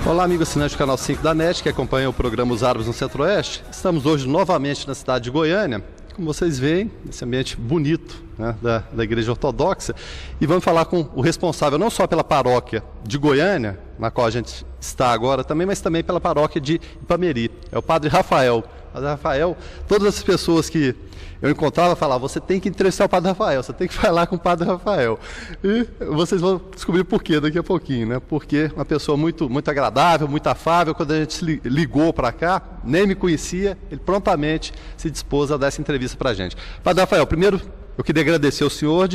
Olá, amigo assinante do Canal 5 da NET, que acompanha o programa Os Árabes no Centro-Oeste. Estamos hoje novamente na cidade de Goiânia, como vocês veem, esse ambiente bonito, né, da Igreja Ortodoxa. E vamos falar com o responsável não só pela paróquia de Goiânia, na qual a gente está agora também, mas também pela paróquia de Ipameri. É o Padre Rafael. Padre Rafael, todas as pessoas que eu encontrava falavam, você tem que entrevistar o Padre Rafael, você tem que falar com o Padre Rafael. E vocês vão descobrir por quê daqui a pouquinho, né? Porque uma pessoa muito agradável, muito afável. Quando a gente se ligou para cá, nem me conhecia, ele prontamente se dispôs a dar essa entrevista para a gente. Padre Rafael, primeiro eu queria agradecer ao senhor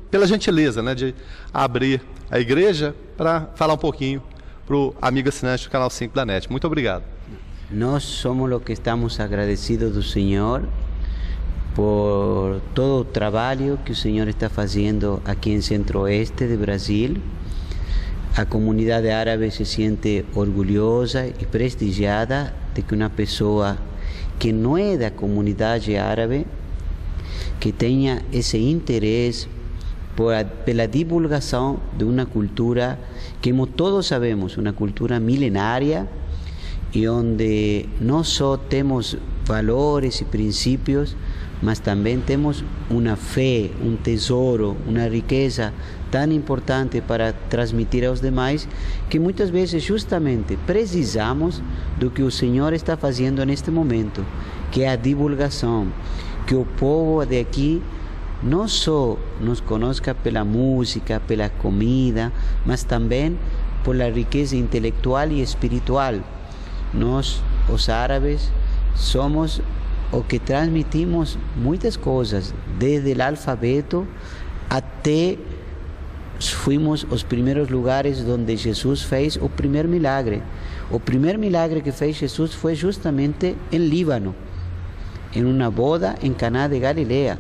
pela gentileza, né, de abrir a igreja para falar um pouquinho para o amigo assinante do Canal 5 da NET. Muito obrigado. Nós somos os que estamos agradecidos do Senhor por todo o trabalho que o Senhor está fazendo aqui em Centro-Oeste de Brasil. A comunidade árabe se sente orgulhosa e prestigiada de que uma pessoa que não é da comunidade árabe, que tenha esse interesse pela divulgação de uma cultura que, como todos sabemos, uma cultura milenária, e onde não só temos valores e princípios, mas também temos uma fé, um tesouro, uma riqueza tão importante para transmitir aos demais, que muitas vezes justamente precisamos do que o Senhor está fazendo neste momento, que é a divulgação, que o povo de aqui não só nos conozca pela música, pela comida, mas também pela riqueza intelectual e espiritual. Nós, os árabes, somos o que transmitimos muitas coisas, desde o alfabeto até fomos os primeiros lugares onde Jesus fez o primeiro milagre. O primeiro milagre que fez Jesus foi justamente em Líbano, em uma boda em Caná de Galileia.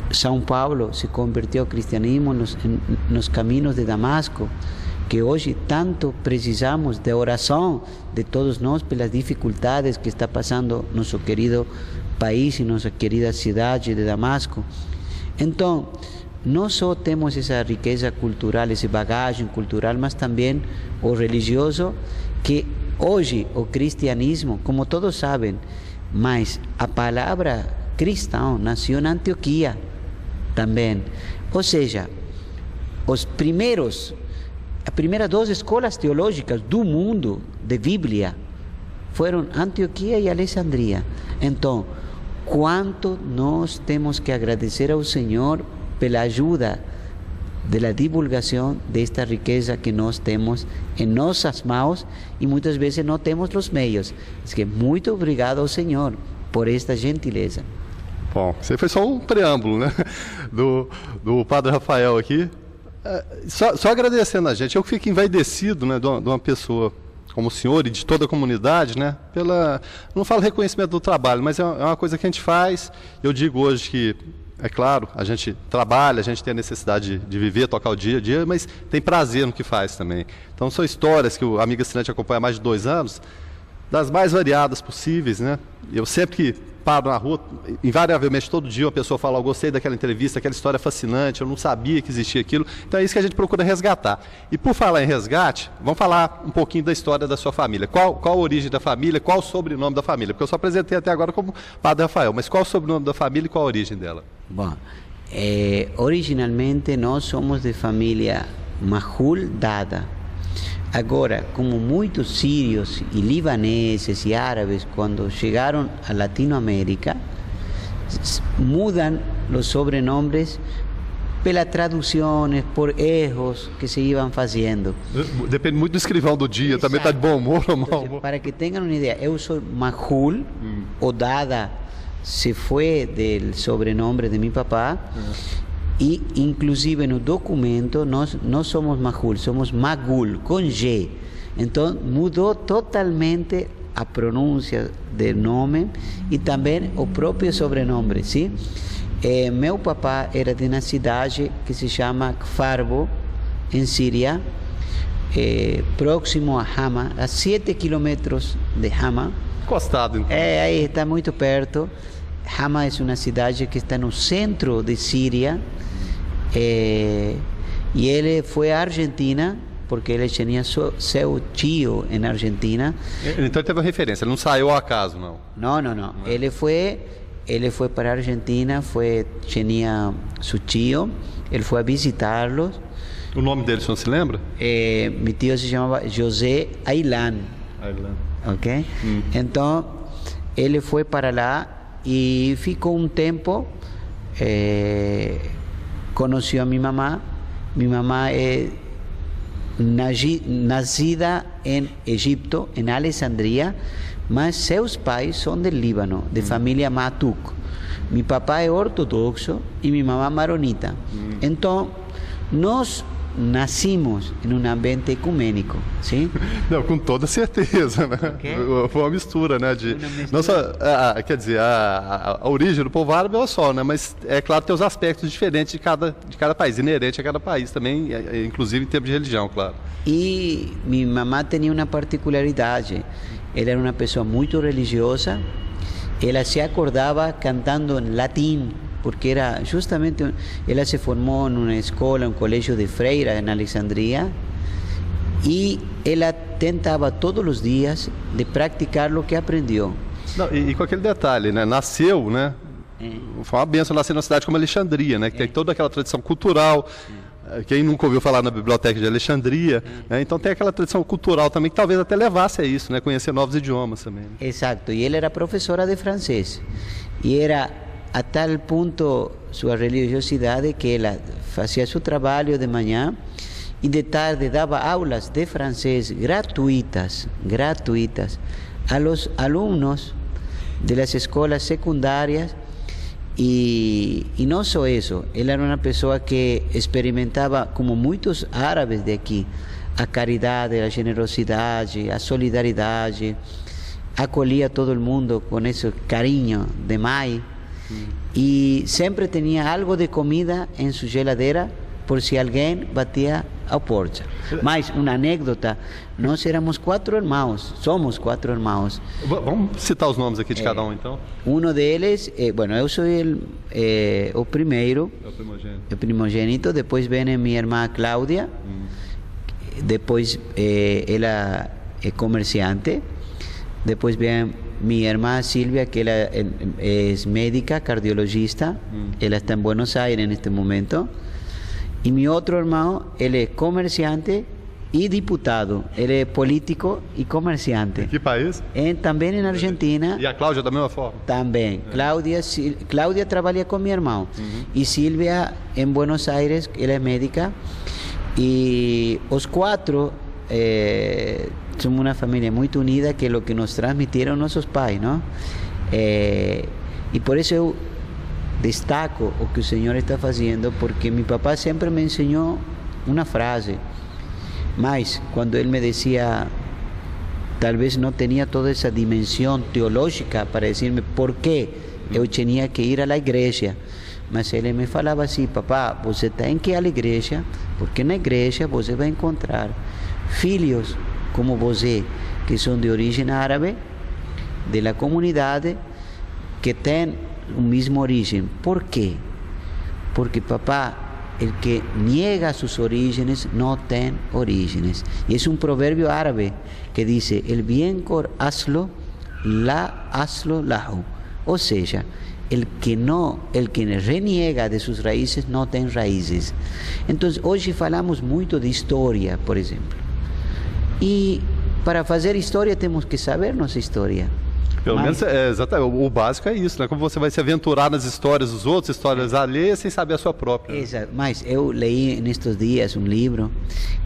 São Paulo se converteu ao cristianismo nos caminhos de Damasco, que hoje tanto precisamos de oração de todos nós pelas dificuldades que está passando nosso querido país e nossa querida cidade de Damasco. Então, não só temos essa riqueza cultural, essa bagagem cultural, mas também o religioso, que hoje o cristianismo, como todos sabem, mas a palavra cristão nasceu na Antioquia também. Ou seja, as primeiras duas escolas teológicas do mundo de Bíblia foram Antioquia e Alexandria. Então, quanto nós temos que agradecer ao Senhor pela ajuda da divulgação desta riqueza que nós temos em nossas mãos e muitas vezes não temos os meios. Assim que muito obrigado ao Senhor por esta gentileza. Bom, isso foi só um preâmbulo, né, do Padre Rafael aqui. Só agradecendo a gente, eu fico envaidecido, né, de uma pessoa como o senhor e de toda a comunidade, né, não falo reconhecimento do trabalho, mas é uma coisa que a gente faz. Eu digo hoje que, é claro, a gente trabalha, a gente tem a necessidade de viver, tocar o dia a dia, mas tem prazer no que faz também. Então são histórias que o amigo assinante acompanha há mais de 2 anos, das mais variadas possíveis, né. Eu sempre que paro na rua, invariavelmente todo dia uma pessoa fala, eu gostei daquela entrevista, aquela história fascinante, eu não sabia que existia aquilo. Então é isso que a gente procura resgatar. E por falar em resgate, vamos falar um pouquinho da história da sua família. Qual a origem da família, qual o sobrenome da família? Porque eu só apresentei até agora como Padre Rafael, mas qual o sobrenome da família e qual a origem dela? Bom, originalmente nós somos de família Mahul Dada. Agora, como muitos sírios e libaneses e árabes, quando chegaram a Latinoamérica, mudam os sobrenomes pelas traduções, por erros que se iam fazendo. Depende muito do escrivão do dia. Exato. Também está de bom humor ou mau humor. Para que tenham uma ideia, eu sou Mahul, o Dada se foi do sobrenome de meu papá. E, inclusive, no documento, nós não somos Mahul, somos Magul, com G. Então, mudou totalmente a pronúncia do nome e também o próprio sobrenome, sim? Meu papá era de uma cidade que se chama Kfarbo, em Síria, próximo a Hama, a 7 quilômetros de Hama. Encostado, então. Aí está muito perto. Hama é uma cidade que está no centro de Síria. E ele foi à Argentina porque ele tinha seu tio na Argentina. Então ele teve uma referência, ele não saiu ao acaso, não? Não. Ele foi para a Argentina, tinha seu tio, ele foi a visitá-los. O nome dele, o senhor se lembra? Meu tio se chamava José Aylan. Ok? Então, ele foi para lá e ficou um tempo, conheceu a minha mamá. Minha mamá é nascida em Egipto, em Alexandria, mas seus pais são do Líbano, de família Matuk. Meu papai é ortodoxo e minha mamá maronita. Então, nós nascimos em um ambiente ecumênico, sim? Não, com toda certeza, né? Okay. Foi uma mistura, né? Quer dizer, a origem do povo árabe é só, né? Mas é claro que tem os aspectos diferentes de cada país, inerente a cada país também, inclusive em termos de religião, claro. E minha mamã tinha uma particularidade. Ela era uma pessoa muito religiosa. Ela se acordava cantando em latim, porque era justamente, ela se formou em uma escola, um colégio de freiras em Alexandria, e ela tentava todos os dias de praticar o que aprendeu. Não, e com aquele detalhe, né? Nasceu, né? Foi uma bênção nascer numa cidade como Alexandria, né? Que tem toda aquela tradição cultural. Quem nunca ouviu falar na Biblioteca de Alexandria, né? Então tem aquela tradição cultural também que talvez até levasse a isso, né? Conhecer novos idiomas também. Né? Exato, e ela era professora de francês. E era a tal ponto sua religiosidade que ela fazia seu trabalho de manhã e de tarde dava aulas de francês gratuitas a los alunos de las escolas secundárias. E não só isso, ela era uma pessoa que experimentava, como muitos árabes de aqui, a caridade, a generosidade, a solidariedade, acolhia todo mundo com esse carinho de mãe. E sempre tinha algo de comida em sua geladeira por se alguém batia a porta. Mas uma anécdota, nós éramos 4 irmãos, somos 4 irmãos. Vamos citar os nomes aqui de cada um, então? Um deles, eu sou o primeiro, o primogênito, depois vem minha irmã Cláudia, depois ela é comerciante, depois vem minha irmã Silvia, que ela é médica, cardiologista, ela está em Buenos Aires neste momento. E meu outro irmão, ele é comerciante e deputado. Ele é político e comerciante. Em que país? Também na Argentina. E a Cláudia da mesma forma? Também. Cláudia trabalha com meu irmão. E Silvia em Buenos Aires, ela é médica. E os 4 somos uma família muito unida, que é o que nos transmitiram nossos pais, não? E por isso eu destaco o que o Senhor está fazendo, porque meu papá sempre me ensinou uma frase, mas quando ele me dizia, talvez não tinha toda essa dimensão teológica para dizer-me por que eu tinha que ir à igreja, mas ele me falava assim: papá, você tem que ir à igreja, porque na igreja você vai encontrar filhos como você, que são de origem árabe, da comunidade, que tem a mesma origem. ¿Por quê? Porque, papá, el que niega sus orígenes no tem orígenes. Y es un proverbio árabe que dice: el bien cor aslo, la aslo lahu. O sea, el que reniega de sus raíces no tem raíces. Entonces, hoje falamos muito de história, por exemplo. E para fazer história temos que saber nossa história. Pelo menos, exatamente, o básico é isso, né? Como você vai se aventurar nas histórias dos outros, histórias alheias, sem saber a sua própria. Exato. Mas eu li nestes dias um livro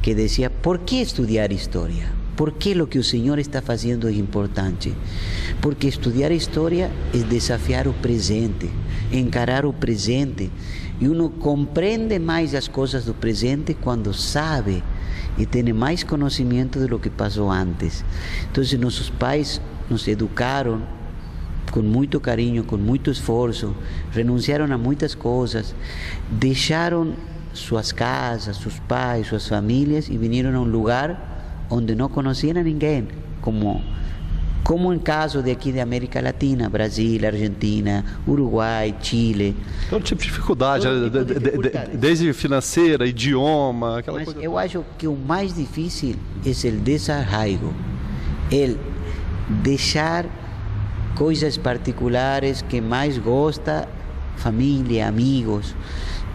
que dizia: por que estudar história? Por que o que o Senhor está fazendo é importante? Porque estudar história é desafiar o presente, encarar o presente. E uno compreende mais as coisas do presente quando sabe e tem mais conhecimento de lo que passou antes. Então, nossos pais nos educaram com muito carinho, com muito esforço, renunciaram a muitas coisas, deixaram suas casas, seus pais, suas famílias e vieram a um lugar onde não conheciam a ninguém, como como en caso de aquí de América Latina, Brasil, Argentina, Uruguai, Chile. Todo tipo de dificuldade, Todo tipo de dificuldades. desde financeira, idioma, aquela Mas coisa. eu acho que o mais difícil é o desarraigo, el deixar coisas particulares que mais gosta, família, amigos.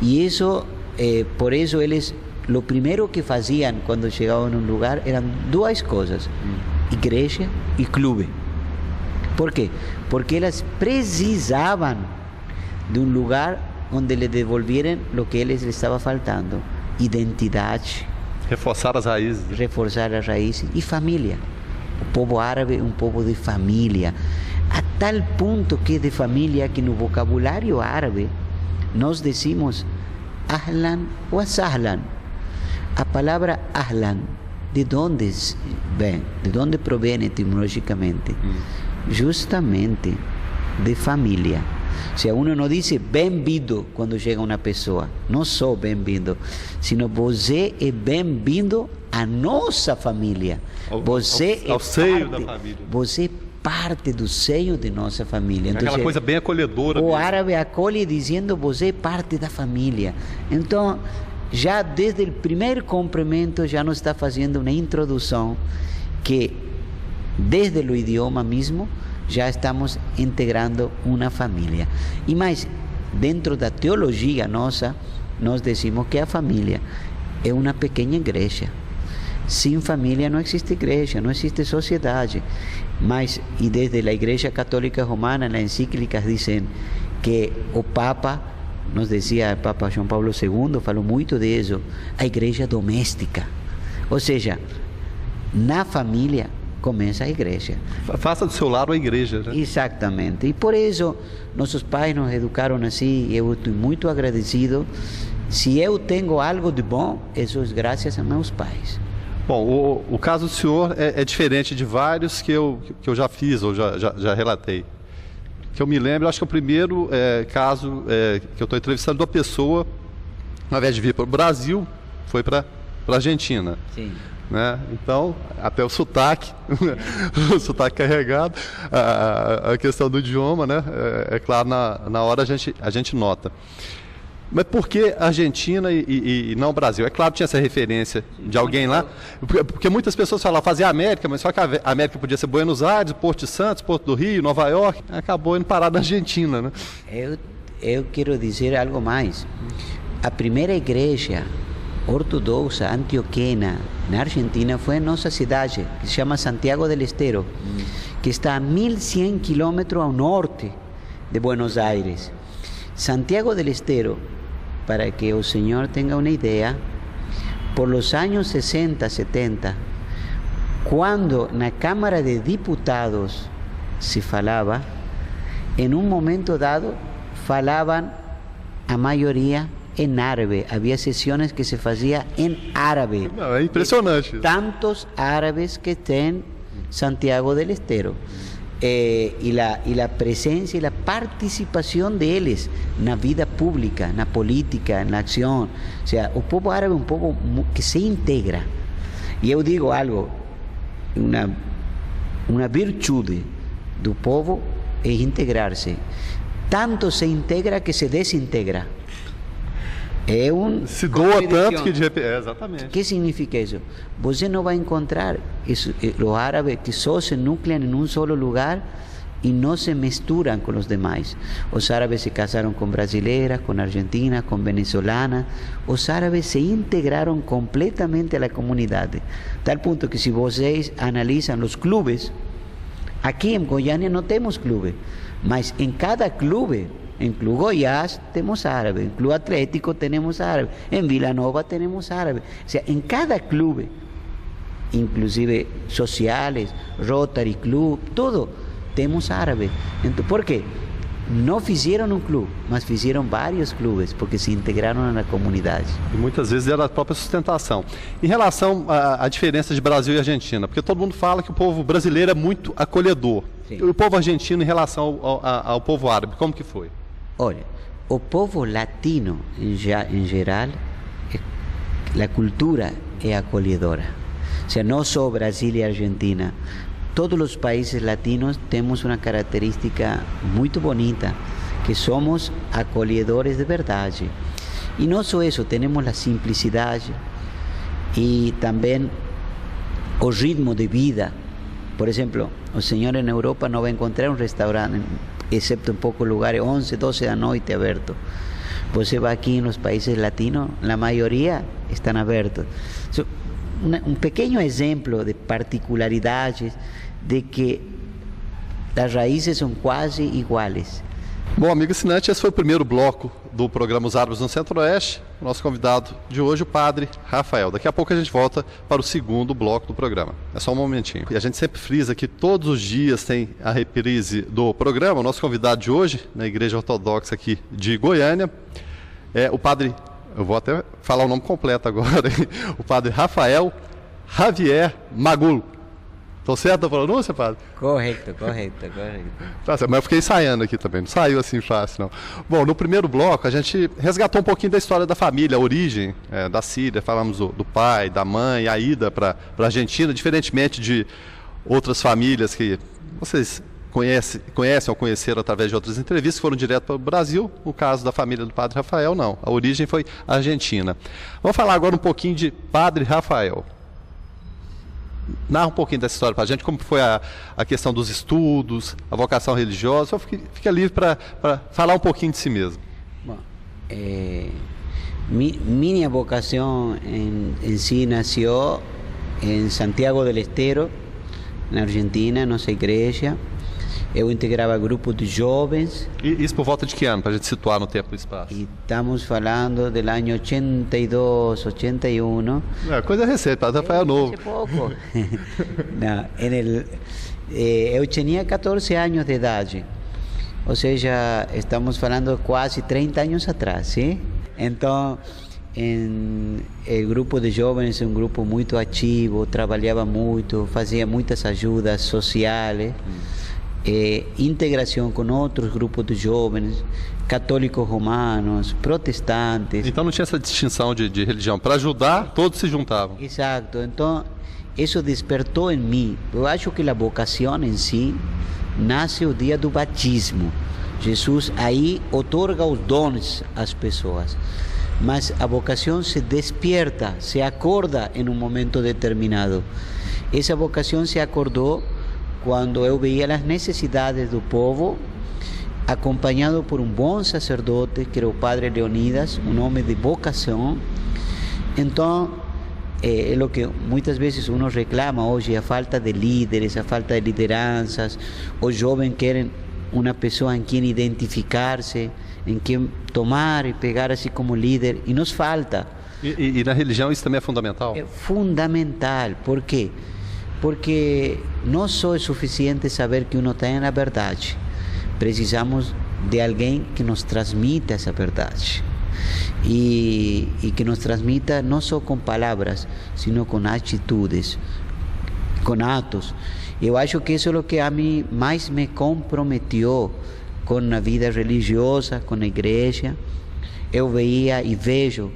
E isso, por isso eles, lo primero que faziam quando chegavam a um lugar eram duas coisas: igreja e clube. Por quê? Porque elas precisavam de um lugar onde lhe devolvieran o que eles estava faltando: identidade, Reforçar as raízes. reforçar as raízes e família. O povo árabe é um povo de família, a tal ponto que é de família que no vocabulário árabe nós decimos ahlan wa sahlan. A palavra ahlan, de onde vem? De onde provém etimologicamente? Justamente de família. O sea, uno não diz bem-vindo quando chega uma pessoa. Não sou bem-vindo, sino você é bem-vindo à nossa família. Você ao é seio parte, da família. Você é parte do seio de nossa família. Então, Aquela coisa bem acolhedora. o mesmo. árabe acolhe dizendo você é parte da família. Então, já desde o primeiro cumprimento já nos está fazendo uma introdução que desde o idioma mesmo já estamos integrando uma família. E mais, dentro da teologia nossa, nós decimos que a família é uma pequena igreja. Sem família não existe igreja, não existe sociedade. Mas, e desde a Igreja Católica Romana, nas encíclicas dizem que o Papa, nos dizia o Papa João Paulo II, falou muito disso, a igreja doméstica. Ou seja, na família começa a igreja. Faça do seu lado a igreja. Né? Exatamente. E por isso, nossos pais nos educaram assim, e eu estou muito agradecido. Se eu tenho algo de bom, isso é graças a meus pais. Bom, o caso do senhor é diferente de vários que eu já fiz ou já relatei. Que eu me lembro, acho que o primeiro caso que eu estou entrevistando uma pessoa, ao invés de vir para o Brasil, foi para a Argentina. Sim. Né? Então, até o sotaque, o sotaque carregado, a questão do idioma, né? É claro, na hora a gente nota. Mas por que Argentina e não Brasil? É claro que tinha essa referência de alguém lá, porque muitas pessoas falam fazer América, mas só que a América podia ser Buenos Aires, Porto de Santos, Porto do Rio, Nova York, acabou indo parar na Argentina, né? Eu quero dizer algo mais. A primeira igreja ortodoxa antioquena na Argentina foi em nossa cidade, que se chama Santiago del Estero, que está a 1.100 quilômetros ao norte de Buenos Aires. Santiago del Estero, para que o senhor tenha uma ideia, por los años 60, 70, quando na Câmara de Diputados se falava, em um momento dado falavam a maioria em árabe. Havia sessões que se fazia em árabe. Não, é impressionante. Tantos árabes que tem Santiago del Estero. Y la presencia y la participación de ellos en la vida pública, en la política, en la acción. O sea, el pueblo árabe es un pueblo que se integra. Y yo digo algo, una virtud del pueblo es integrarse. Tanto se integra que se desintegra. É se doa tanto que de repente... exatamente. O que significa isso? Você não vai encontrar os árabes que só se nucleam em um solo lugar e não se misturam com os demais. Os árabes se casaram com brasileiras, com argentinas, com venezolanas. Os árabes se integraram completamente à comunidade. Tal ponto que se vocês analisam os clubes, aqui em Goiânia não temos clube, mas em cada clube, en Club Goiás tenemos árabe, en Club Atlético tenemos árabe, en Vila Nova tenemos árabe. O sea, en cada club, inclusive sociales, Rotary Club, todo, tenemos árabe. Entonces, ¿por qué? No fizeram um clube, mas fizeram vários clubes, porque se integraram na comunidade. E muitas vezes era a própria sustentação. Em relação à diferença de Brasil e Argentina, porque todo mundo fala que o povo brasileiro é muito acolhedor. Sim. E o povo argentino em relação ao povo árabe, como que foi? Olha, o povo latino, em geral, a cultura é acolhedora. O sea, não só Brasil e Argentina. todos los países latinos tenemos una característica muy bonita, que somos acolhedores de verdad. Y no solo eso, tenemos la simplicidad y también el ritmo de vida. Por ejemplo, el señor en Europa no va a encontrar un restaurante, excepto en pocos lugares, 11, 12 de la noche abierto. Pues se va aquí en los países latinos, la mayoría están abiertos. Un pequeño ejemplo de particularidades de que as raízes são quase iguais. Bom, amigo assinante, esse foi o primeiro bloco do programa Os Árabes no Centro-Oeste. O nosso convidado de hoje, o padre Rafael. Daqui a pouco a gente volta para o segundo bloco do programa. É só um momentinho. E a gente sempre frisa que todos os dias tem a reprise do programa. O nosso convidado de hoje, na Igreja Ortodoxa aqui de Goiânia, é o padre, eu vou até falar o nome completo agora, hein? O padre Rafael Javier Magul. Estou certo a pronúncia, padre? Correto. Tá certo, mas eu fiquei ensaiando aqui também, não saiu assim fácil, não. Bom, no primeiro bloco a gente resgatou um pouquinho da história da família, a origem da Síria, falamos do pai, da mãe, a ida para a Argentina, diferentemente de outras famílias que vocês conhecem ou conheceram através de outras entrevistas, que foram direto para o Brasil. No caso da família do padre Rafael, não, a origem foi argentina. Vamos falar agora um pouquinho de padre Rafael. Narra um pouquinho dessa história para a gente, como foi a questão dos estudos, a vocação religiosa. Só fica livre para falar um pouquinho de si mesmo. Bom, minha vocação em si nasceu em Santiago del Estero, na Argentina, nossa igreja. Eu integrava grupo de jovens. E isso por volta de que ano, para a gente situar no tempo e espaço? E estamos falando do ano 82, 81. É, coisa recente, para Rafael novo. Pouco. Não, eu tinha 14 anos de idade. Ou seja, estamos falando quase 30 anos atrás, sim? Então, o grupo de jovens é um grupo muito ativo, trabalhava muito, fazia muitas ajudas sociais. Integração com outros grupos de jovens, católicos romanos, protestantes. Então não tinha essa distinção de religião. Para ajudar, todos se juntavam. Exato. Então, isso despertou em mim. Eu acho que a vocação em si nasce o dia do batismo. Jesus aí otorga os dons às pessoas. Mas a vocação se despierta, se acorda em um momento determinado. Essa vocação se acordou quando eu veia as necessidades do povo, acompanhado por um bom sacerdote, que era o padre Leonidas, um homem de vocação. Então, é o que muitas vezes uno reclama hoje, a falta de líderes, a falta de lideranças. Os jovens querem uma pessoa em quem identificar-se, em quem tomar e pegar assim como líder, e nos falta. E na religião isso também é fundamental? É fundamental. Por quê? Porque não só é suficiente saber que uno tem a verdade, precisamos de alguém que nos transmita essa verdade e que nos transmita não só com palavras, sino com atitudes, com atos. Eu acho que isso é o que a mim mais me comprometeu com a vida religiosa, com a igreja. Eu veia e vejo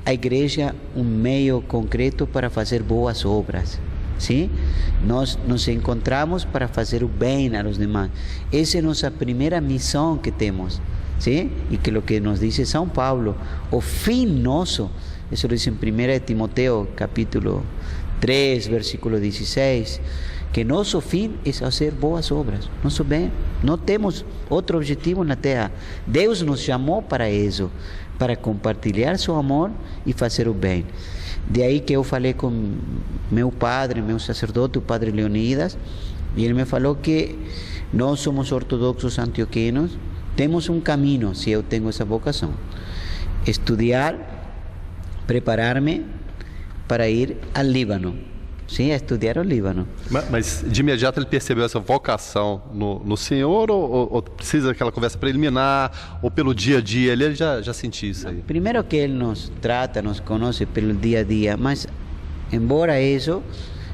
a igreja um meio concreto para fazer boas obras. Sim? Nós nos encontramos para fazer o bem aos demais. Essa é a nossa primeira missão que temos. Sim? E que o que nos diz São Paulo, o fim nosso, isso diz em 1 Timoteo, capítulo 3, versículo 16, que nosso fim é fazer boas obras, nosso bem. Não temos outro objetivo na terra. Deus nos chamou para isso, para compartilhar seu amor e fazer o bem. De aí que eu falei com meu padre, meu sacerdote, o padre Leonidas, e ele me falou que nós somos ortodoxos antioquianos, temos um caminho, se eu tenho essa vocação: estudar, preparar-me para ir ao Líbano. Sim, a estudar o Líbano. Mas de imediato ele percebeu essa vocação no senhor ou precisa daquela conversa preliminar ou pelo dia a dia? Ele já sentiu isso aí? Primeiro que ele nos trata, nos conhece pelo dia a dia, mas embora isso,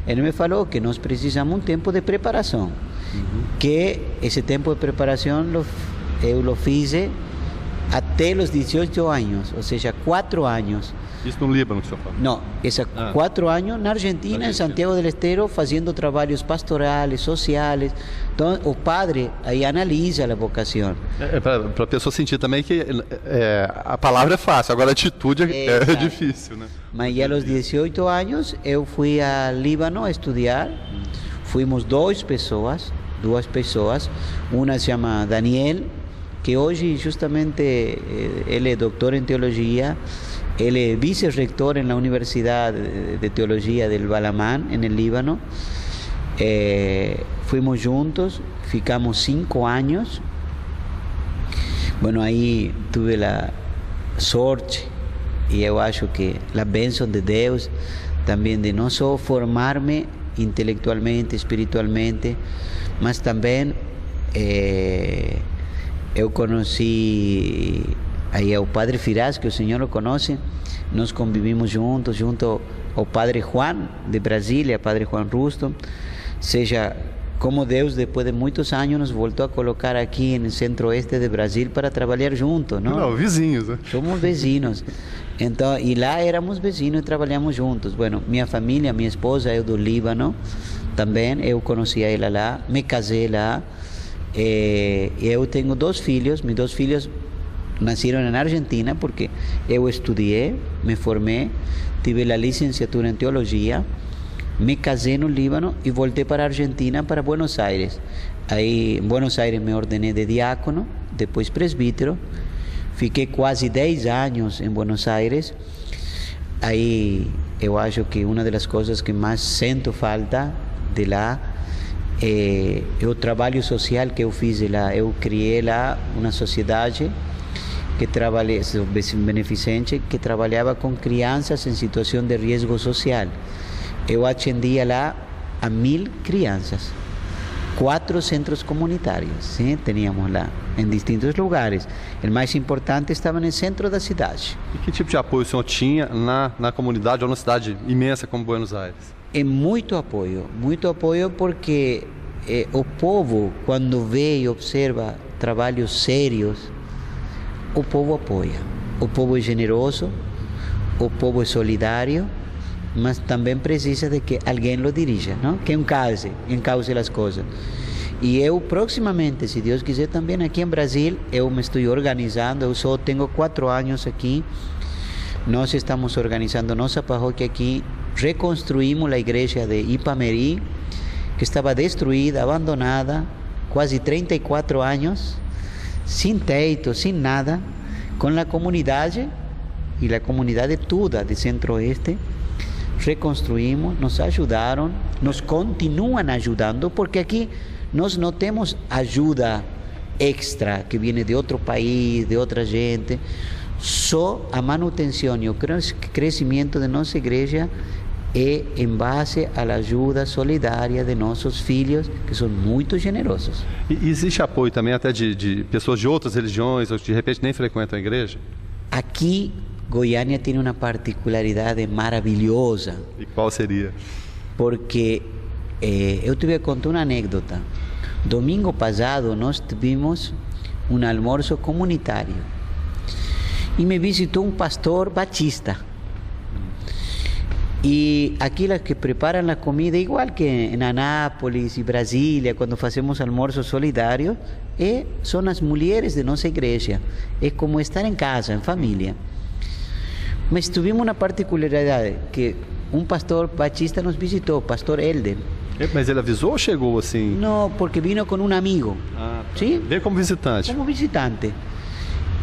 ele me falou que nós precisamos um tempo de preparação. Que esse tempo de preparação eu lo fiz até os 18 anos, ou seja, 4 anos. Isso no Líbano que o senhor fala? Não, 4 anos na Argentina, em Santiago del Estero, fazendo trabalhos pastorais, sociais. Então, o padre aí analisa a vocação. Para a pessoa sentir também que a palavra é fácil, agora a atitude é difícil, né? Mas já aos 18 anos, eu fui a Líbano a estudar. Fuimos duas pessoas. Uma se chama Daniel, que hoje justamente ele é doutor em teologia. Ele é vice-rector na Universidade de Teologia del Balamán, en el Líbano. Fuimos juntos, ficamos 5 anos. Bueno, aí tive a sorte, e eu acho que a bênção de Deus, também de não só formar-me intelectualmente, espiritualmente, mas também eu conheci aí o padre Firas, que o senhor o conhece. Nós convivimos junto ao padre Juan de Brasília, padre Juan Ruston. Seja, como Deus, depois de muitos anos, nos voltou a colocar aqui no centro-oeste de Brasil para trabalhar juntos, não? Não, vizinhos, né? Somos vizinhos. Então, e lá éramos vizinhos e trabalhamos juntos. Bueno, minha família, minha esposa é do Líbano, também eu conheci ela lá, me casei lá. Eu tenho 2 filhos, meus 2 filhos nasceram na Argentina porque eu estudei, me formei, tive a licenciatura em teologia, me casei no Líbano e voltei para a Argentina, para Buenos Aires. Aí, em Buenos Aires, me ordenei de diácono, depois presbítero. Fiquei quase 10 anos em Buenos Aires. Aí, eu acho que uma das coisas que mais sinto falta de lá é o trabalho social que eu fiz lá. Eu criei lá uma sociedade que trabalhei, beneficente, que trabalhava com crianças em situação de risco social. Eu atendia lá a 1000 crianças, 4 centros comunitários, sim, tínhamos lá, em distintos lugares. O mais importante estava no centro da cidade. E que tipo de apoio o senhor tinha na comunidade ou numa cidade imensa como Buenos Aires? É muito apoio porque o povo, quando vê e observa trabalhos sérios, o povo apoia. O povo é generoso, o povo é solidário, mas também precisa de que alguém o dirija, não? Que encauce as coisas. E eu proximamente, se Deus quiser, também aqui em Brasil, eu me estou organizando. Eu só tenho 4 anos aqui. Nós estamos organizando nossa paróquia aqui. Reconstruímos a igreja de Ipameri, que estava destruída, abandonada, quase 34 anos, sem teto, sem nada, com a comunidade e a comunidade toda de Centro-Oeste. Reconstruímos, nos ajudaram, nos continuam ajudando, porque aqui nós não temos ajuda extra que vem de outro país, de outra gente. Só a manutenção e o crescimento de nossa igreja é em base à ajuda solidária de nossos filhos, que são muito generosos. E existe apoio também até de pessoas de outras religiões, ou de repente nem frequentam a igreja? Aqui, Goiânia tem uma particularidade maravilhosa. E qual seria? Porque eu te vou contar uma anécdota. Domingo passado nós tivemos um almoço comunitário e me visitou um pastor batista. E aquelas que preparam a comida, igual que em Anápolis e Brasília, quando fazemos almoços solidários, são as mulheres de nossa igreja. É como estar em casa, em família. Mas tivemos uma particularidade, que um pastor batista nos visitou, pastor Helder. Mas ele avisou ou chegou assim? Não, porque vino com um amigo. Ah, tá. ¿Sí? Veio como visitante. Como visitante.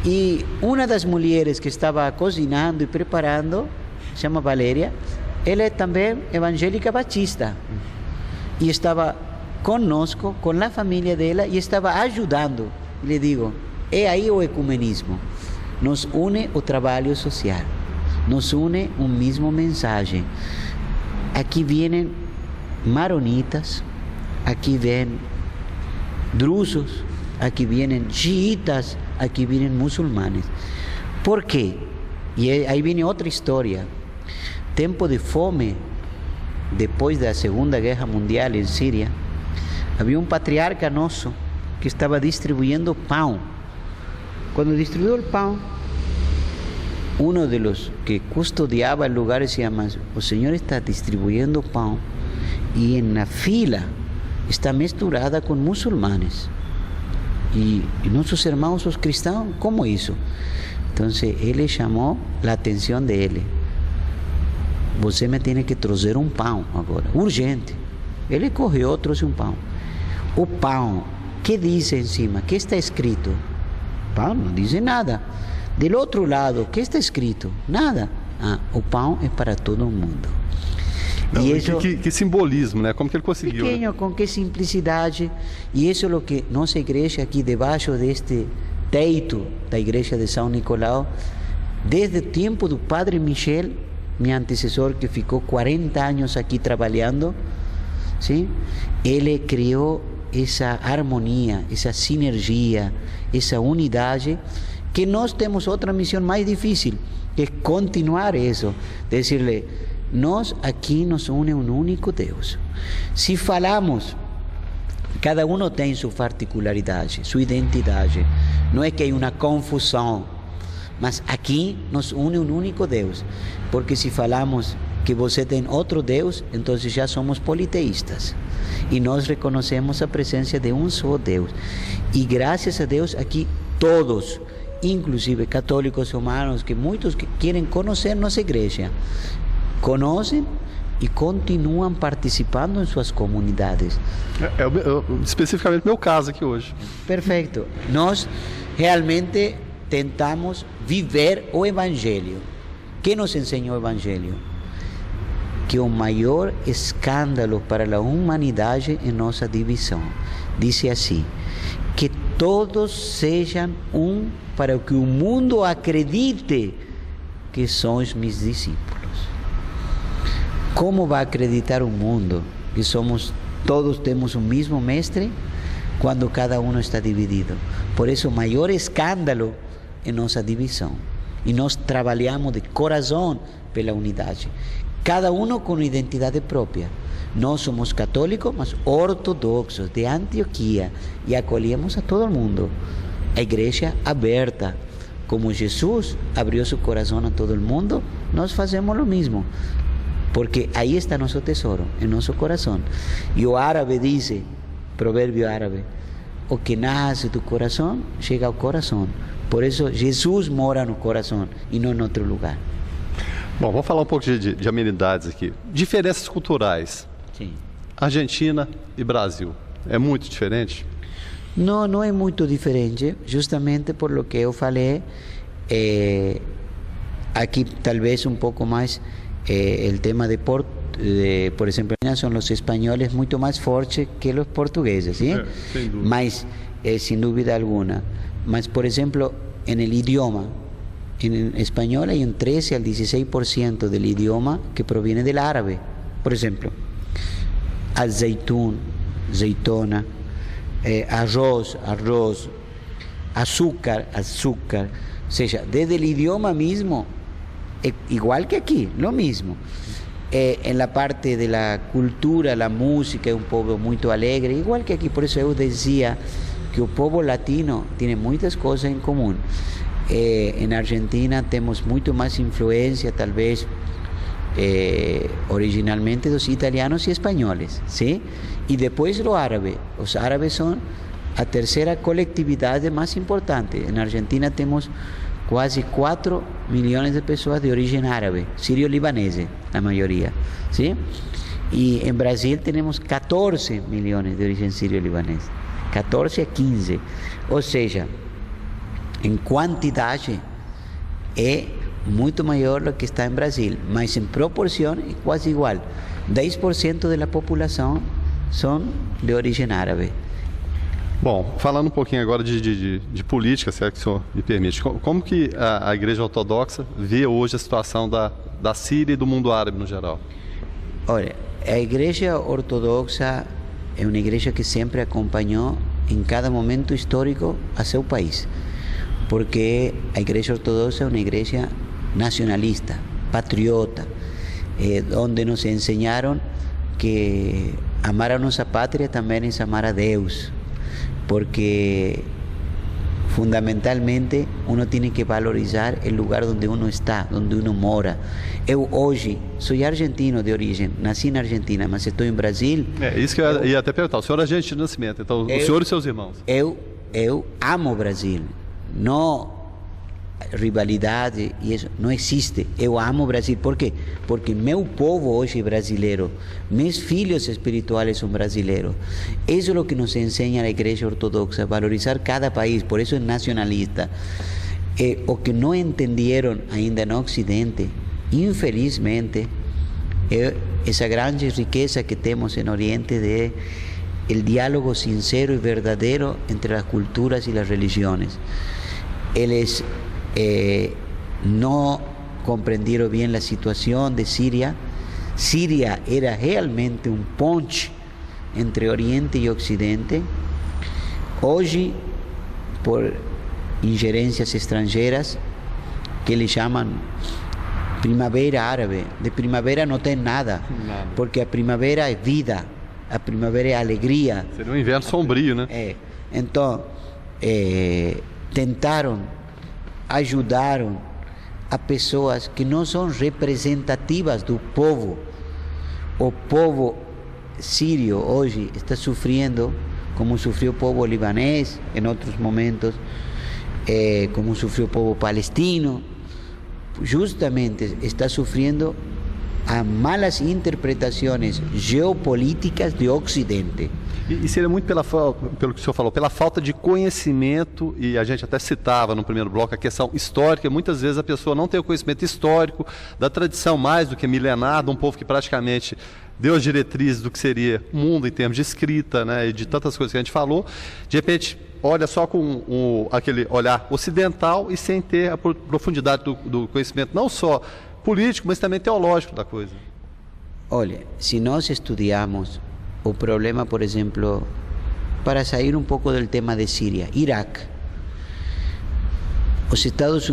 E uma das mulheres que estava cozinhando e preparando, se chama Valéria, ela é também evangélica batista. E estava conosco, com a família dela, e estava ajudando. Le digo, é aí o ecumenismo. Nos une o trabalho social. Nos une um mesmo mensagem. Aqui vêm maronitas, aqui vêm drusos, aqui vêm xiitas, aqui vêm muçulmanes. Por quê? E aí vem outra história. Tempo de fome, depois da Segunda Guerra Mundial em Síria, havia um patriarca nosso que estava distribuindo pão Cuando distribuyó el pan, uno de los que custodiaba el lugar decía más, el Señor está distribuyendo pan y en la fila está mezclada con musulmanes. Y nuestros hermanos son cristianos, ¿cómo hizo? Entonces él le llamó la atención de él. Você me tiene que trazer un pan ahora, urgente. Él cogió, trouxe un pan. O pan, ¿qué dice encima? ¿Qué está escrito? Pan no dice nada. Del otro lado, ¿qué está escrito? Nada. O pan es para todo el mundo. Não, e isso, que simbolismo, né? Como que ele conseguiu? Pequeno, né? Com que simplicidade. E isso é o que nossa igreja aqui debaixo deste teito da igreja de São Nicolau, desde o tempo do Padre Michel, meu antecessor que ficou 40 anos aqui trabalhando, sim? Ele criou essa harmonia, essa sinergia, essa unidade, que nós temos outra missão mais difícil, que é continuar isso, dizer-lhe, nós aqui nos une um único Deus. Se falamos, cada um tem sua particularidade, sua identidade. Não é que há uma confusão, mas aqui nos une um único Deus. Porque se falamos que você tem outro Deus, então já somos politeístas. E nós reconhecemos a presença de um só Deus. E graças a Deus aqui todos, inclusive católicos romanos, que muitos que querem conhecer nossa igreja, conhecem e continuam participando em suas comunidades. Especificamente meu caso aqui hoje. Perfeito. Nós realmente tentamos viver o Evangelho. Que nos ensinou o Evangelho? Que o maior escândalo para a humanidade é nossa divisão. Diz assim, que todos sejam um para que o mundo acredite que são os meus discípulos. Como vai acreditar o mundo que todos temos o mesmo mestre quando cada um está dividido? Por isso o maior escândalo é nossa divisão. E nós trabalhamos de coração pela unidade. Cada um com identidade própria. Nós somos católicos, mas ortodoxos de Antioquia e acolhemos a todo mundo. A igreja aberta. Como Jesus abriu seu coração a todo mundo, nós fazemos o mesmo. Porque aí está nosso tesouro, em nosso coração. E o árabe diz, provérbio árabe, o que nasce do coração, chega ao coração. Por isso, Jesus mora no coração e não em outro lugar. Bom, vamos falar um pouco de amenidades aqui. Diferenças culturais. Sim. Argentina e Brasil. É muito diferente? Não, não é muito diferente, justamente por lo que eu falei. Aqui, talvez um pouco mais... el tema por ejemplo, son los españoles mucho más fuertes que los portugueses, ¿sí? Sin duda. Mas, sin duda alguna. Mas, por ejemplo, en el idioma, en español hay un 13 al 16% del idioma que proviene del árabe. Por ejemplo, azeitún, azeitona, arroz, azúcar. O sea, desde el idioma mismo, igual que aquí, lo mismo. En la parte de la cultura, la música, es un pueblo muy alegre, igual que aquí. Por eso yo decía que el pueblo latino tiene muchas cosas en común. En Argentina tenemos mucho más influencia, tal vez, originalmente de los italianos y españoles, ¿sí? Y después los árabes. Los árabes son la tercera colectividad más importante. En Argentina tenemos quase 4 milhões de pessoas de origem árabe, sírio-libanesa, a maioria, ¿sí? E em Brasil temos 14 milhões de origem sírio-libanesa, 14 a 15, ou seja, em quantidade é muito maior do que está em Brasil, mas em proporção é quase igual, 10% da população são de origem árabe. Bom, falando um pouquinho agora de política, se é que o senhor me permite, como que a Igreja Ortodoxa vê hoje a situação da Síria e do mundo árabe no geral? Olha, a Igreja Ortodoxa é uma igreja que sempre acompanhou em cada momento histórico a seu país, porque a Igreja Ortodoxa é uma igreja nacionalista, patriota, onde nos ensinaram que amar a nossa pátria também é amar a Deus, porque fundamentalmente uno tiene que valorizar el lugar donde uno está, donde uno mora. Eu hoje sou argentino de origem, nasci na Argentina, mas estou em Brasil. Isso que eu ia até perguntar. O senhor é argentino de nascimento, então o senhor e seus irmãos. Eu amo o Brasil. Não rivalidade e isso não existe. Eu amo o Brasil. Por quê? Porque meu povo hoje é brasileiro. Meus filhos espirituais são brasileiros. Isso é o que nos ensina a Igreja Ortodoxa, valorizar cada país. Por isso é nacionalista. O que não entenderam ainda no Ocidente, infelizmente, é essa grande riqueza que temos no Oriente de el diálogo sincero y verdadero entre las culturas y las religiones. Ellos no comprendieron bien la situación de Siria. Siria era realmente un ponche entre Oriente y Occidente. Hoy, por injerencias extranjeras, que le llaman primavera árabe, de primavera no tem nada, porque a primavera é vida, a primavera é alegria. Seria um inverno sombrio, né? Então, tentaram, ajudaram a pessoas que não são representativas do povo. O povo sírio hoje está sofrendo, como sofreu o povo libanês em outros momentos, como sofreu o povo palestino, justamente está sofrendo a malas interpretações geopolíticas do Ocidente. E seria muito pelo que o senhor falou, pela falta de conhecimento, e a gente até citava no primeiro bloco a questão histórica. Muitas vezes a pessoa não tem o conhecimento histórico da tradição mais do que milenar, de um povo que praticamente deu as diretrizes do que seria o mundo em termos de escrita, né, e de tantas coisas que a gente falou. De repente, olha só com aquele olhar ocidental e sem ter a profundidade do conhecimento, não só político, mas também teológico da coisa. Olha, se nós estudiamos o problema, por exemplo, para sair pouco do tema de Síria, Iraque. Os Estados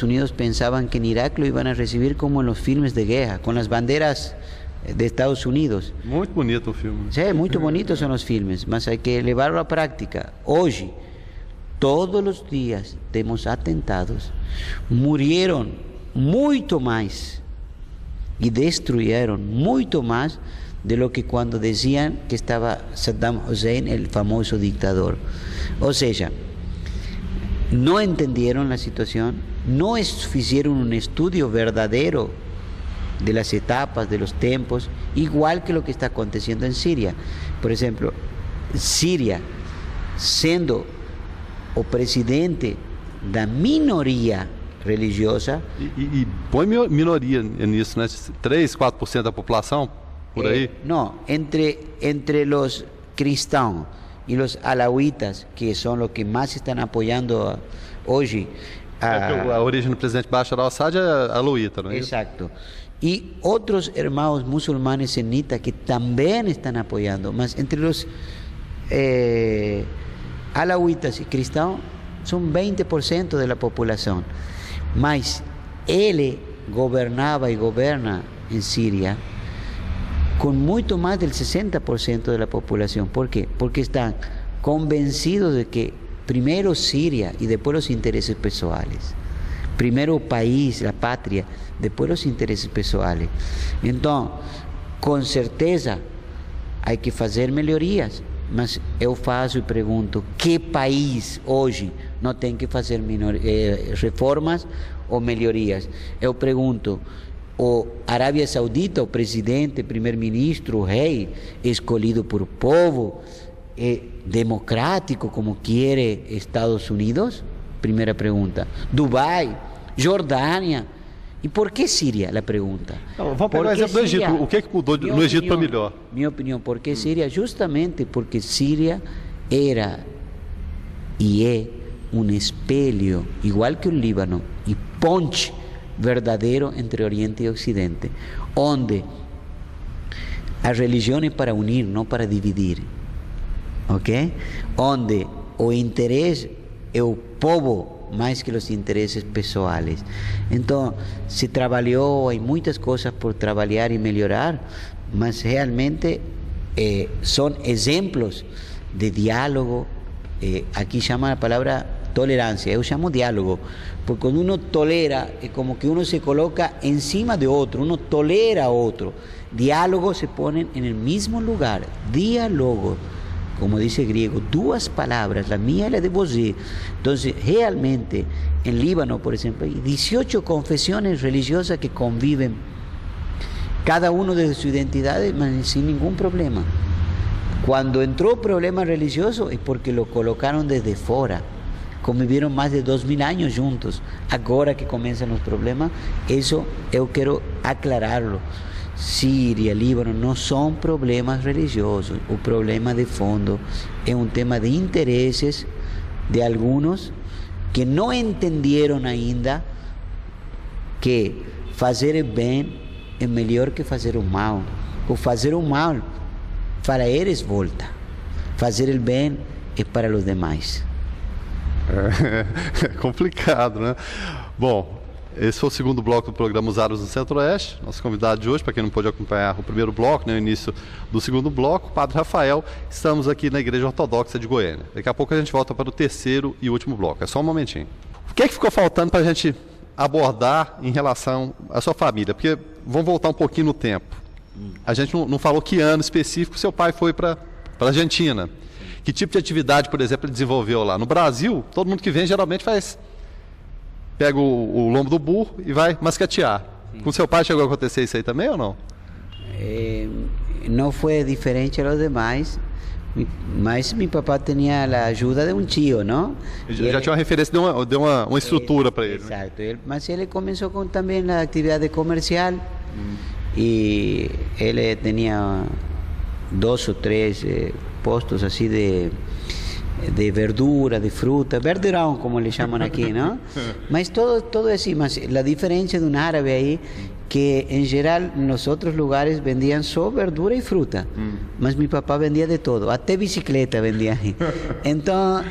Unidos pensavam que em Iraque lo iban a receber como nos filmes de guerra, com as bandeiras de Estados Unidos. Muito bonito o filme. Sí, muito bonitos são os filmes, mas hay que levarlo à prática. Hoje, todos os dias temos atentados, murieron muito mais e destruyeron muito mais de lo que quando diziam que estava Saddam Hussein, el famoso dictador. Ou seja, não entenderam a situação, não fizeram um estudo verdadeiro de las etapas, de los tempos, igual que lo que está aconteciendo en Siria. Por ejemplo, Siria, siendo o presidente da minoria religiosa... E põe minoria nisso, né? 3, 4% da população, por aí? No, entre los cristãos y los alawitas, que son los que más están apoyando hoy... A origem do presidente Bashar al-Assad é alauíta, não é? Exacto. Y otros hermanos musulmanes senitas que también están apoyando, mas entre los alawitas y cristianos son 20% de la población. Mas él gobernaba y gobierna en Siria con mucho más del 60% de la población. ¿Por qué? Porque están convencidos de que primero Siria y después los intereses pessoales. Primero o país, a pátria, depois os interesses pessoais. Então, com certeza, há que fazer melhorias, mas eu faço e pergunto, que país hoje não tem que fazer reformas ou melhorias? Eu pergunto, o Arábia Saudita, o presidente, primeiro-ministro, o rei, escolhido por povo, democrático, como quer Estados Unidos? Primeira pergunta. Dubai, Jordânia. E por que Síria? A pergunta. Não, vamos pegar o exemplo do Egito. O que mudou no Egito para melhor? Minha opinião, por que Síria? Justamente porque Síria era e é um espelho, igual que o Líbano, e ponte verdadeiro entre Oriente e Ocidente, onde a religião é para unir, não para dividir. Ok? Onde o interesse é o povo mais que os interesses pessoais. Então, se trabalhou, há muitas coisas por trabalhar e melhorar, mas realmente são exemplos de diálogo. Aqui chama a palavra tolerancia, yo llamo diálogo, porque cuando uno tolera, es como que uno se coloca encima de otro, uno tolera a otro. Diálogo se ponen en el mismo lugar, diálogo, como dice el griego, dos palabras, la mía y la de vos. Entonces, realmente, en Líbano, por ejemplo, hay 18 confesiones religiosas que conviven, cada uno de su identidad, sin ningún problema. Cuando entró problema religioso es porque lo colocaron desde fuera. Convivieron más de 2000 años juntos. Ahora que comienzan los problemas, eso yo quiero aclararlo. Siria, Líbano, no son problemas religiosos. O problema de fondo es un tema de intereses de algunos que no entendieron ainda que fazer o bem é melhor que fazer o mal. O fazer o mal para eles volta. Fazer o bem é para os demais. É complicado, né? Bom, esse foi o segundo bloco do programa Os Árabes do Centro-Oeste. Nosso convidado de hoje, para quem não pôde acompanhar o primeiro bloco, né, o início do segundo bloco, Padre Rafael. Estamos aqui na Igreja Ortodoxa de Goiânia. Daqui a pouco a gente volta para o terceiro e último bloco. É só um momentinho. O que é que ficou faltando para a gente abordar em relação à sua família? Porque vamos voltar um pouquinho no tempo. A gente não falou que ano específico seu pai foi para a Argentina. Que tipo de atividade, por exemplo, ele desenvolveu lá? No Brasil, todo mundo que vem geralmente pega o lombo do burro e vai mascatear. Sim. Com seu pai chegou a acontecer isso aí também ou não? Não foi diferente a los demais, mas meu papá tinha a ajuda de um tio, não? Já tinha uma referência, deu uma estrutura para ele. Exato, né? Mas ele começou com também a atividade comercial e ele tinha 2 ou 3 postos assim de verdura, de fruta, verdurão, como le chamam aqui, não? Mas todo assim, mas a diferença de um árabe aí, que em geral nos outros lugares vendiam só verdura e fruta, mas meu papá vendia de todo, até bicicleta vendia aí. Então,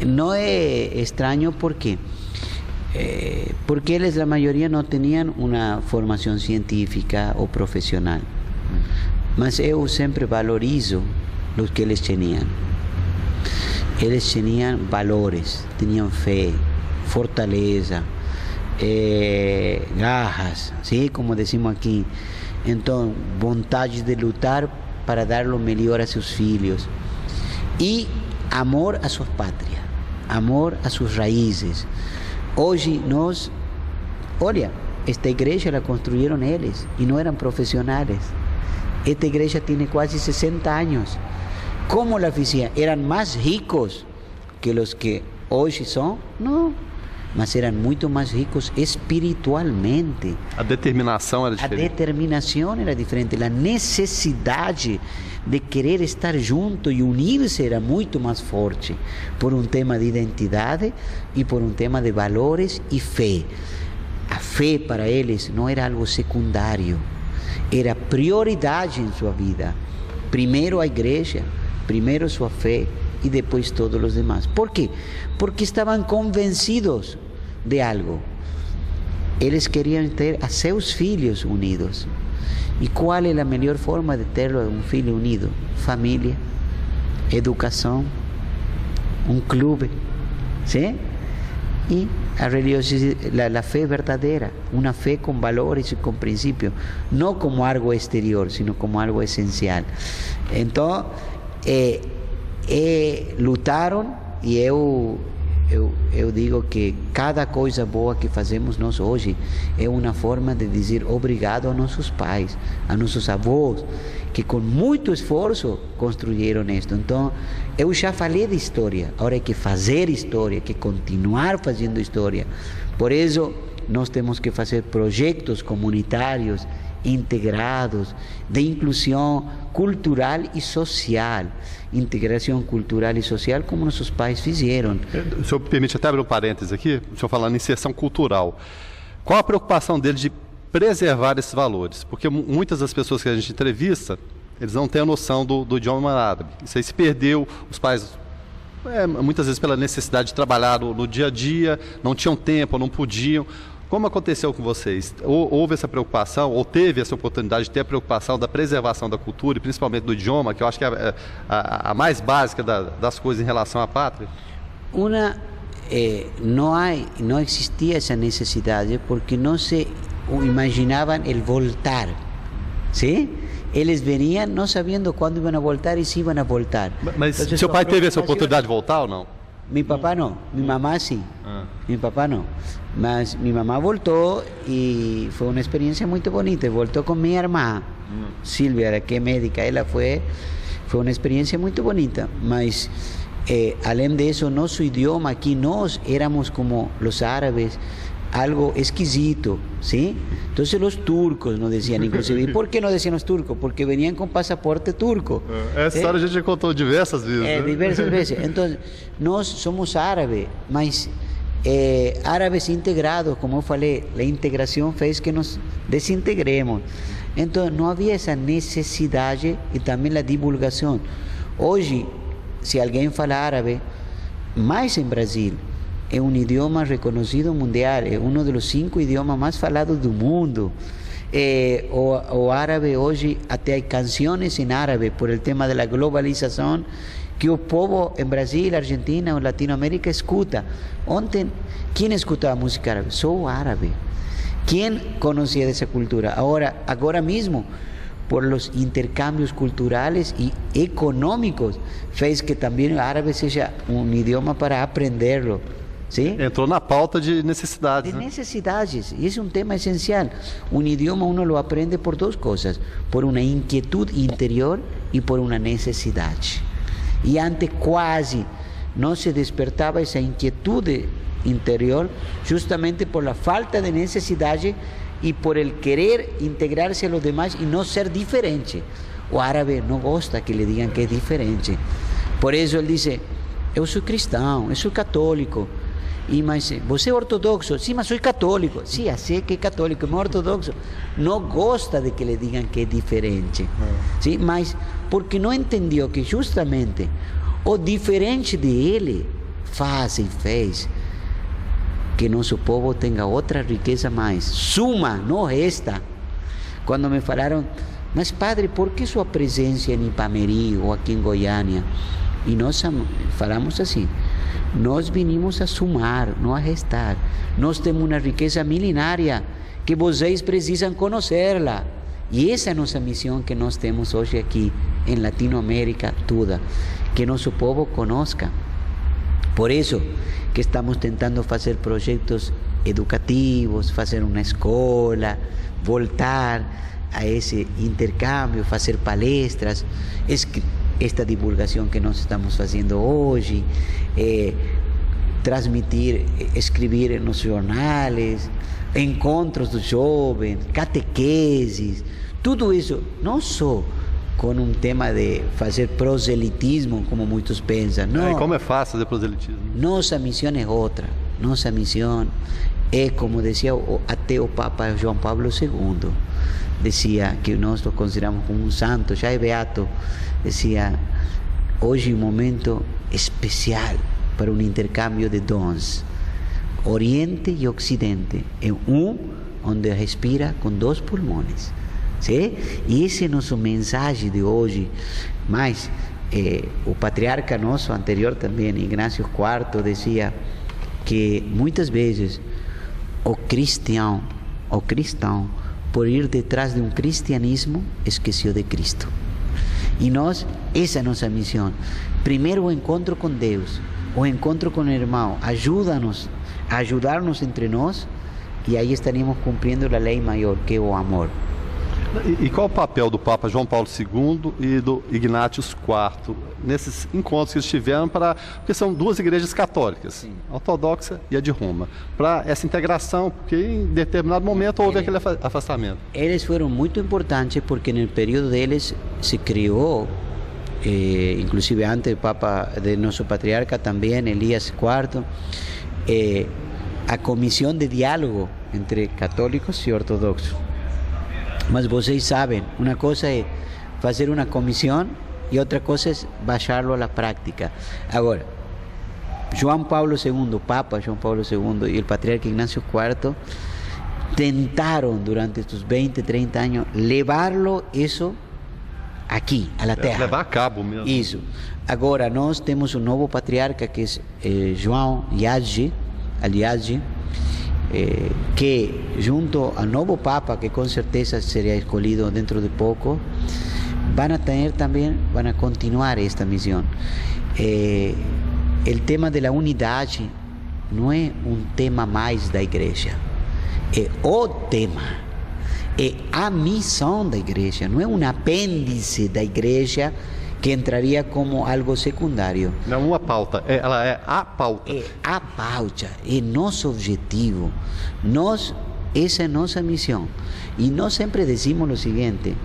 não é estranho porque eles, a maioria, não tinham uma formação científica ou profissional. Mas eu sempre valorizo os que eles tinham. Eles tinham valores, tinham fé, fortaleza, garras, ¿sí? Como decimos aqui. Então, vontade de lutar para dar o melhor a seus filhos. E amor a sua pátria, amor a suas raízes. Hoje nós, olha, esta igreja la construyeron eles e não eram profissionais. Esta igreja tem quase 60 anos. Como la hacían? ¿Eran más ricos que os que hoje são? Não, mas eram muito mais ricos espiritualmente. A determinação era diferente. A determinação era diferente. A necessidade de querer estar junto e unir-se era muito mais forte, por um tema de identidade e por um tema de valores e fé. A fé para eles não era algo secundário, era prioridade em sua vida. Primeiro a igreja, primeiro sua fé e depois todos os demais. Por quê? Porque estavam convencidos de algo. Eles queriam ter a seus filhos unidos. E qual é a melhor forma de ter um filho unido? Família, educação, um clube, sim? E a religiosidade, a fé verdadeira, uma fé com valores e com princípios, não como algo exterior, sino como algo essencial. Então, lutaram, e eu digo que cada coisa boa que fazemos nós hoje é uma forma de dizer obrigado a nossos pais, a nossos avós, que com muito esforço construíram isto. Então, eu já falei de história, agora é que fazer história, que continuar fazendo história. Por isso, nós temos que fazer projetos comunitários integrados de inclusão cultural e social. Integração cultural e social, como nossos pais fizeram. O senhor permite até abrir um parênteses aqui, o senhor falando em inserção cultural. Qual a preocupação dele de preservar esses valores? Porque muitas das pessoas que a gente entrevista, eles não têm a noção do idioma árabe. Isso aí se perdeu, os pais, muitas vezes pela necessidade de trabalhar no dia a dia, não tinham tempo, não podiam. como aconteceu com vocês? Houve essa preocupação, ou teve essa oportunidade de ter a preocupação da preservação da cultura, e principalmente do idioma, que eu acho que é a mais básica das coisas em relação à pátria? No existía esa necesidad porque no se imaginaban el voltar, ¿sí? Eles venían no sabiendo cuándo iban a voltar y si iban a voltar. Mas entonces, seu pai teve essa oportunidade de voltar ou não? Mi papá no, mi mamá sí. Mi papá no. Mas mi mamá voltó y fue una experiencia muy bonita. Voltó con mi hermana, Silvia, que es médica. Ella fue una experiencia muy bonita. Mas, além de eso, nuestro idioma aquí, nos éramos como los árabes, algo exquisito, ¿sí? Entonces los turcos nos decían, inclusive, ¿y por qué no decían los turcos? Porque venían con pasaporte turco. Essa história a gente já contou diversas vezes. Né? Diversas veces. Entonces, nós somos árabes, mas árabes integrados, como eu falei, a integração fez que nos desintegremos. Então, não havia essa necessidade e também a divulgação. Hoje, se alguém fala árabe, mais em Brasil, é um idioma reconhecido mundial, é um dos 5 idiomas mais falados do mundo. O árabe hoje, até há canções em árabe por el tema da globalização, que o povo em Brasil, Argentina ou Latinoamérica escuta. Ontem, quem escutava música árabe? Só o árabe. Quem conhecia dessa cultura? Agora mesmo, por los intercambios culturales y económicos, fez que também o árabe seja um idioma para aprenderlo. ¿Sí? Entrou na pauta de necessidades. De necessidades. E esse é um tema essencial. Um idioma uno lo aprende por 2 coisas: por uma inquietude interior e por uma necessidade. E antes quase não se despertava essa inquietude interior, justamente por la falta de necessidade e por el querer integrarse a los demás e não ser diferente. O árabe não gosta que lhe digam que é diferente. Por isso ele diz: eu sou cristão, eu sou católico. Mas você é ortodoxo? Sim, mas sou católico. Sim, sei que é católico, mas ortodoxo. Não gosta de que lhe digam que é diferente. Sim, mas porque não entendeu que justamente o diferente dele fez que nosso povo tenha outra riqueza mais. Suma, não resta. Quando me falaram, mas padre, por que sua presença em Ipameri ou aqui em Goiânia? E nós falamos assim: nós vinimos a sumar, não a restar. Nós temos uma riqueza milenária que vocês precisam conhecê-la. E essa é a nossa missão que nós temos hoje aqui em Latinoamérica toda, que nosso povo conozca. Por isso que estamos tentando fazer projetos educativos, fazer uma escola, voltar a esse intercâmbio, fazer palestras, esta divulgação que nós estamos fazendo hoje, transmitir, escrever nos jornais, encontros dos jovens, catequeses, tudo isso, não só com um tema de fazer proselitismo, como muitos pensam. Não. Como é fácil fazer proselitismo? Nossa missão é outra. Nossa missão é, como dizia até o Papa João Paulo II, dizia que nós o consideramos como um santo, já é beato, dizia: hoje é um momento especial para um intercâmbio de dons. Oriente e Ocidente é onde respira com 2 pulmões. ¿Sí? E esse é nosso mensagem de hoje. Mas o patriarca nosso anterior também, Ignácio IV, dizia que muitas vezes o cristão, por ir detrás de um cristianismo, esqueceu de Cristo. E nós, essa é a nossa missão. Primeiro, o encontro com Deus, o encontro com o irmão, ajuda-nos a ajudar-nos entre nós, e aí estaremos cumprindo a lei maior, que é o amor. E qual o papel do Papa João Paulo II e do Ignatius IV nesses encontros que eles tiveram, porque são 2 igrejas católicas, sim, a ortodoxa e a de Roma, para essa integração, porque em determinado momento houve aquele afastamento? Eles foram muito importantes porque no período deles se criou, inclusive antes do Papa, de nosso patriarca também, Elias IV, a comissão de diálogo entre católicos e ortodoxos. Mas vocês sabem, uma coisa é fazer uma comissão e outra coisa é baixá-lo à prática. Agora, João Paulo II, o Papa João Paulo II e o Patriarca Ignácio IV tentaron durante estos 20, 30 años llevarlo eso aqui, a la terra. Levar a cabo mesmo. Isso. Agora, nós temos um novo patriarca, que é João Yadji, que junto ao novo Papa, que com certeza será escolhido dentro de pouco, van a continuar esta misión. El tema de la unidad no es un tema más da igreja, es o tema, é a missão da igreja, não é um apêndice da igreja que entraria como algo secundário. Não é uma pauta, ela é a pauta. É a pauta, é nosso objetivo. Essa é nossa missão. E nós sempre decimos o seguinte: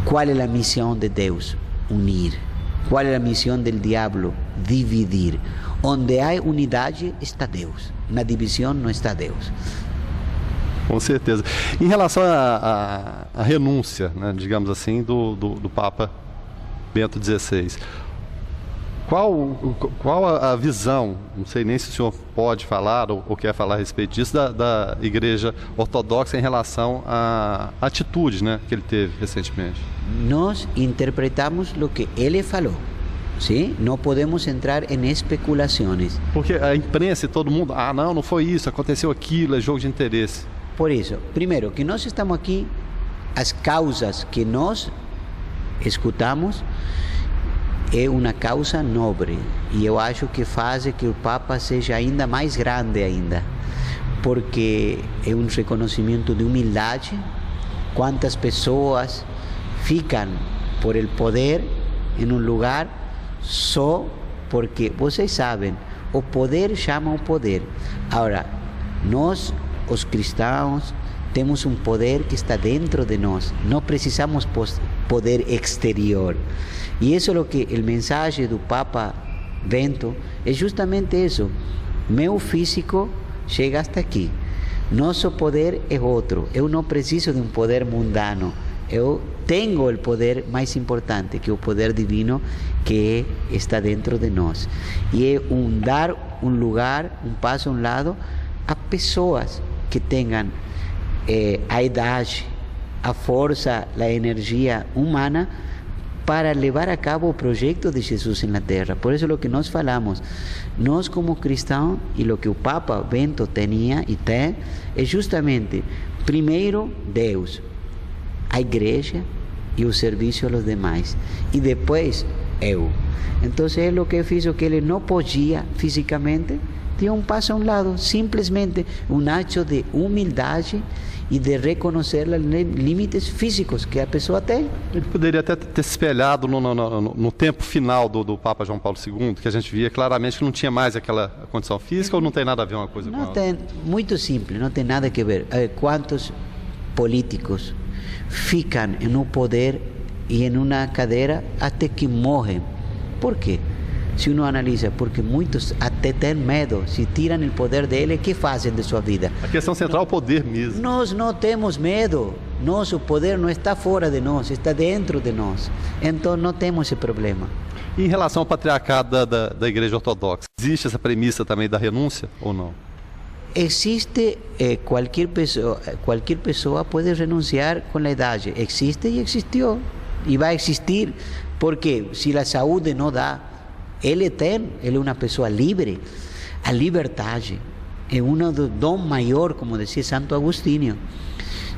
qual é a missão de Deus? Unir. Qual é a missão do diabo? Dividir. Onde há unidade está Deus. Na divisão não está Deus. Com certeza. Em relação à renúncia, né, digamos assim, do Papa Bento XVI, qual a visão, não sei nem se o senhor pode falar ou quer falar a respeito disso, da Igreja Ortodoxa em relação à atitude, né, que ele teve recentemente? Nós interpretamos o que ele falou. Sim? Não podemos entrar em especulações. Porque a imprensa e todo mundo, não foi isso, aconteceu aquilo, é jogo de interesse. Por isso, primeiro, que nós estamos aqui, as causas que nós escutamos é uma causa nobre, e eu acho que faz que o Papa seja ainda mais grande ainda, porque é um reconhecimento de humildade. Quantas pessoas ficam por el poder em um lugar só porque, vocês sabem, o poder chama o poder. Agora, nós, os cristãos, temos um poder que está dentro de nós. Não precisamos poder exterior. E isso é o que o mensagem do Papa Bento é justamente isso. Meu físico chega hasta aqui. Nosso poder é outro. Eu não preciso de um poder mundano. Eu tenho o poder mais importante, que é o poder divino, que está dentro de nós. E é dar um lugar, um passo a um lado, a pessoas que tenham a idade, a força, a energia humana para levar a cabo o projeto de Jesus na Terra. Por isso é o que nós falamos. Nós, como cristãos, e o que o Papa Bento tinha e tem, é justamente, primeiro, Deus, a igreja e o serviço aos demais. E depois, eu. Então, é o que eu fiz, o que ele não podia fisicamente, tinha um passo a um lado, simplesmente um ato de humildade e de reconhecer os limites físicos que a pessoa tem. Ele poderia até ter se espelhado no tempo final do Papa João Paulo II, que a gente via claramente que não tinha mais aquela condição física, ou não tem nada a ver uma coisa com a outra? Não tem, muito simples, não tem nada a ver. Quantos políticos ficam no poder e em uma cadeira até que morrem? Por quê? Se uno analisa, porque muitos até têm medo, se tiram o poder dele, o que fazem de sua vida? A questão central é o poder mesmo. Nós não temos medo, nosso poder não está fora de nós, está dentro de nós. Então não temos esse problema. E em relação ao patriarcado da Igreja Ortodoxa, existe essa premissa também da renúncia ou não? Existe, qualquer pessoa pode renunciar com a idade. Existe e existiu. E vai existir, porque se a saúde não dá, ele é uma pessoa livre. A liberdade é um dos dons maiores, como dizia Santo Agostinho.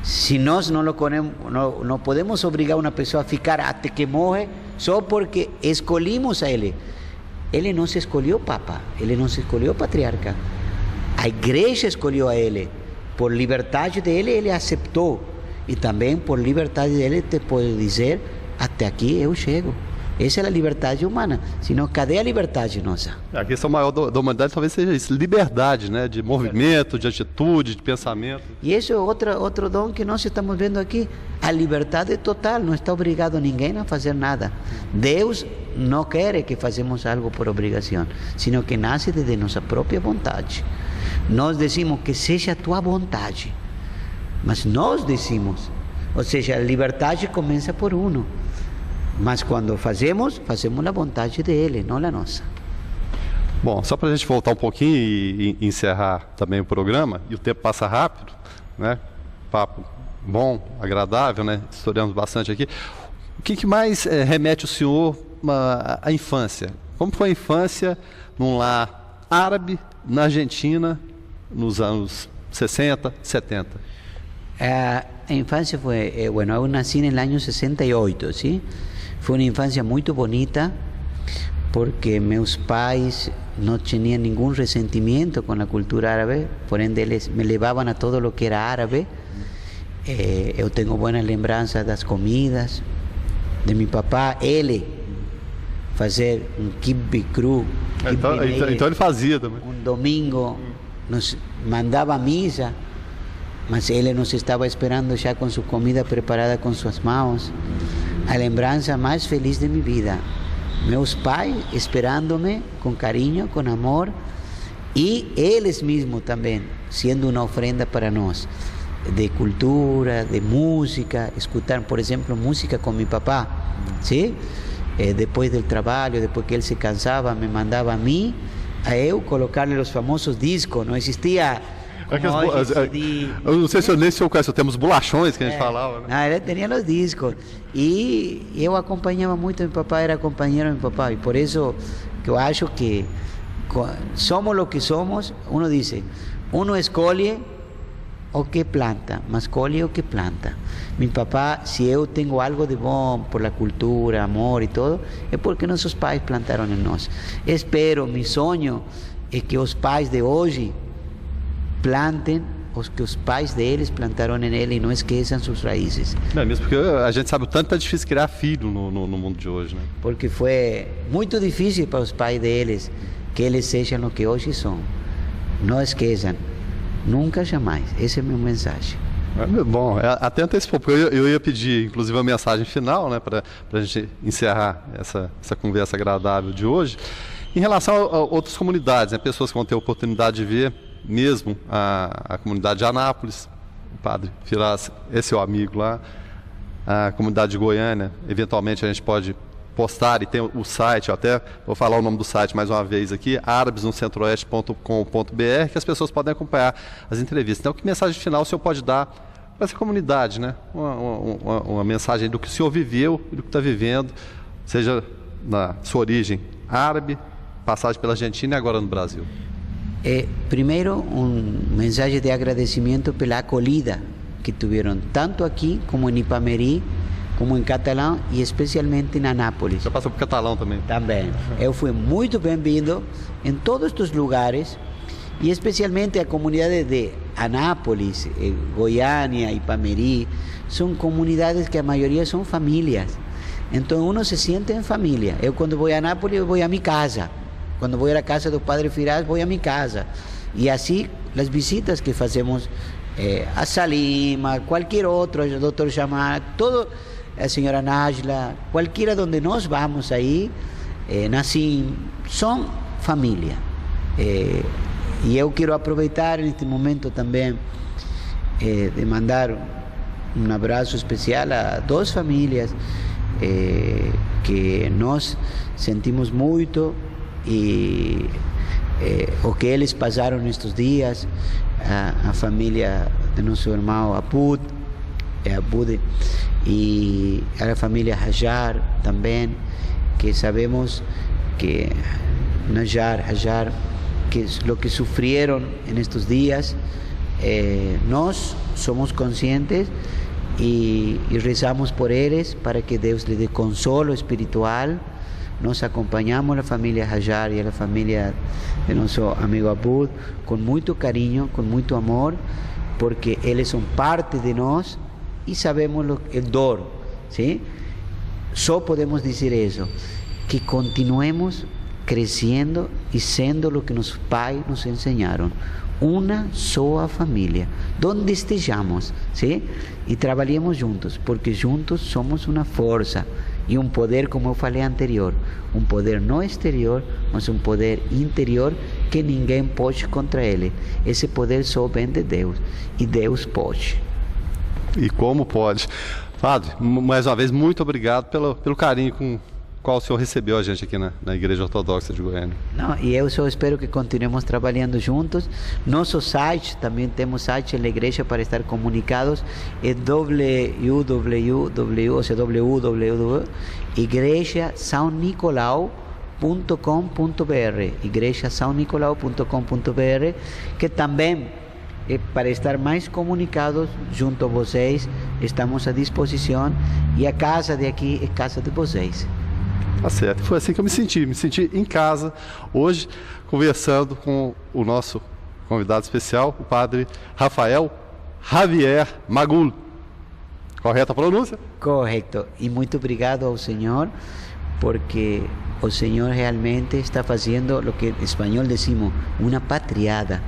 Se nós não podemos obrigar uma pessoa a ficar até que morre, só porque escolhemos a ele. Ele não se escolheu Papa, ele não se escolheu Patriarca. A igreja escolheu a ele. Por liberdade dele, ele aceitou. E também por liberdade dele, te pode dizer, até aqui eu chego. Essa é a liberdade humana. Senão, cadê a liberdade nossa? A questão maior da humanidade talvez seja isso, liberdade, né? De movimento, de atitude, de pensamento. E esse é outro dom que nós estamos vendo aqui. A liberdade total, não está obrigado ninguém a fazer nada. Deus não quer que façamos algo por obrigação, sino que nasce de nossa própria vontade. Nós decimos que seja a tua vontade, mas nós decimos, ou seja, a liberdade começa por uno. Mas quando fazemos a vontade dele, não a nossa. Bom, só para a gente voltar um pouquinho e encerrar também o programa, e o tempo passa rápido, né? Papo bom, agradável, né? Historiamos bastante aqui. O que mais remete o senhor à infância? Como foi a infância num lar árabe, na Argentina, nos anos 60, 70? A infancia fue, bueno, yo nací en el año 68, ¿sí? Fue una infancia muy bonita porque mis pais no tenían ningún resentimiento con la cultura árabe, por ende me llevaban a todo lo que era árabe. Yo tengo buenas lembranzas de las comidas, de mi papá, él fazer kibbeh cru. Então ele fazia também. Domingo nos mandaba a misa, mas él nos estaba esperando ya con su comida preparada con sus manos. A lembranza más feliz de mi vida. Meus pais esperándome con cariño, con amor, y ellos mismos también siendo una ofrenda para nosotros, de cultura, de música, escuchar, por ejemplo, música con mi papá, ¿sí? Después del trabajo, después que él se cansaba, me mandaba a mí, a eu colocarle los famosos discos, não existia... Eu não sei se eu nem sei o caso, temos bolachões que a gente falava, né? Não, ele tinha os discos. E eu acompanhava muito meu papai, era companheiro do meu papai. E por isso que eu acho que somos o que somos. Uno diz, uno escolhe o que planta, mas colhe o que planta. Meu papá, se eu tenho algo de bom por la cultura, amor e tudo, é porque nossos pais plantaram em nós. Espero, meu sonho é que os pais de hoje plantem os que os pais deles plantaram em ele e não esqueçam suas raízes. É mesmo porque a gente sabe o tanto que é difícil criar filho no mundo de hoje, né? Porque foi muito difícil para os pais deles que eles sejam o que hoje são. Não esqueçam, nunca, jamais. Essa é a minha mensagem. Bom, até antecipou, porque eu ia pedir, inclusive, a mensagem final, né, para a gente encerrar essa conversa agradável de hoje. Em relação a outras comunidades, né, pessoas que vão ter a oportunidade de ver mesmo a comunidade de Anápolis, o padre Firas é seu amigo lá, a comunidade de Goiânia, eventualmente a gente pode postar, e tem o site, eu até vou falar o nome do site mais uma vez aqui, arabesnocentro-oeste.com.br, que as pessoas podem acompanhar as entrevistas. Então, que mensagem final o senhor pode dar para essa comunidade, né? Uma mensagem do que o senhor viveu e do que está vivendo, seja na sua origem árabe, passagem pela Argentina e agora no Brasil. Primeiro, mensagem de agradecimento pela acolhida que tiveram, tanto aqui como em Ipameri, como em Catalão e especialmente em Anápolis. Já passou por Catalão também? Também. Eu fui muito bem-vindo em todos estes lugares e especialmente a comunidade de Anápolis, Goiânia, Ipameri, são comunidades que a maioria são famílias. Então, uno se sente em família. Eu, quando vou a Anápolis, eu vou a minha casa. Quando vou à casa do Padre Firas, vou à minha casa. E assim, as visitas que fazemos a Salima, qualquer outro, o Dr. Jamal, todo, a senhora Nájila, qualquer onde nós vamos aí, assim, são família. E eu quero aproveitar neste momento também de mandar um abraço especial a duas famílias que nós sentimos muito e o que eles passaram nestes dias, a família de nosso irmão Abud e a família Hajar também, que sabemos que Hajar, que lo que sofreram nestes dias, nós somos conscientes e rezamos por eles para que Deus lhes dê consolo espiritual. Nós acompanhamos a família Hajar e a família de nosso amigo Abud com muito carinho, com muito amor, porque eles são parte de nós e sabemos o dor, ¿sí? Só podemos dizer isso, que continuemos crescendo e sendo o que nossos pais nos ensinaram, uma só família, onde estejamos, ¿sí? E trabalhemos juntos, porque juntos somos uma força. E um poder, como eu falei anterior, um poder não exterior, mas um poder interior que ninguém pode contra ele. Esse poder só vem de Deus, e Deus pode. E como pode? Padre, mais uma vez, muito obrigado pelo carinho com qual o senhor recebeu a gente aqui na Igreja Ortodoxa de Goiânia. Não, e eu só espero que continuemos trabalhando juntos. Nosso site, também temos site na igreja para estar comunicados, é www.igrejasaonicolau.com.br, igrejasaonicolau.com.br, que também para estar mais comunicados junto a vocês, estamos à disposição, e a casa de aqui é casa de vocês. Tá certo, foi assim que eu me senti em casa, hoje, conversando com o nosso convidado especial, o padre Rafael Javier Magul. Correta a pronúncia? Correto, e muito obrigado ao Senhor, porque o Senhor realmente está fazendo o que em espanhol decimos, uma patriada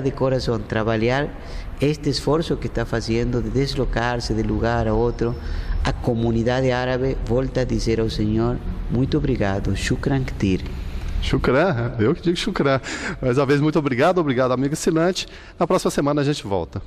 de coração, trabalhar este esforço que está fazendo de deslocar-se de lugar a outro. A comunidade árabe volta a dizer ao Senhor, muito obrigado, shukran ktir. Shukran, eu que digo shukran. Mais uma vez, muito obrigado, amigo assinante. Na próxima semana a gente volta.